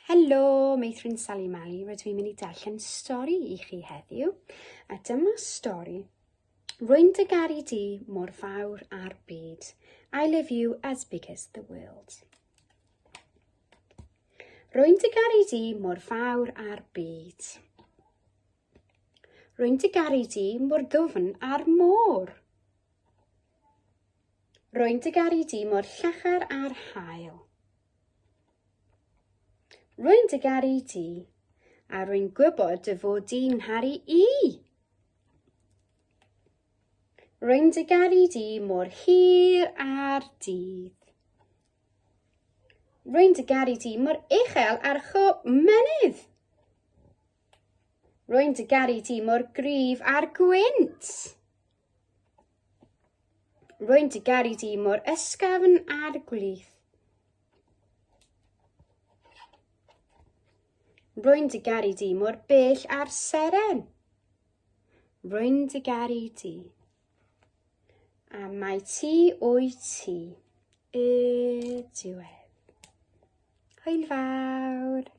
Helo, Meithrin Sally Mali, rydw i'n mynd i darllen stori I chi heddiw. A dyma stori. Rwy'n dy garu di mor fawr a'r byd. I love you as big as the world. Rwy'n dy garu di mor fawr a'r byd. Rwy'n dy garu di mor ddwfn a'r môr. Rwy'n dy garu di mor llachar a'r haul. Rwy'n dy garu di, a rwy'n gwybod dy fod di'n ngharu I. Rwy'n dy garu di mor hir a'r dydd. Rwy'n dy garu di mor uchel ar chob mynydd. Rwy'n dy garu di mor gryf a'r gwynt. Rwy'n dy garu di mor ysgafn a'r gwlyth. Rwy'n dy garu di mor bell a'r seren. Rwy'n dy garu di. A mae ti o'i ti. Y diwedd. Hwyl fawr.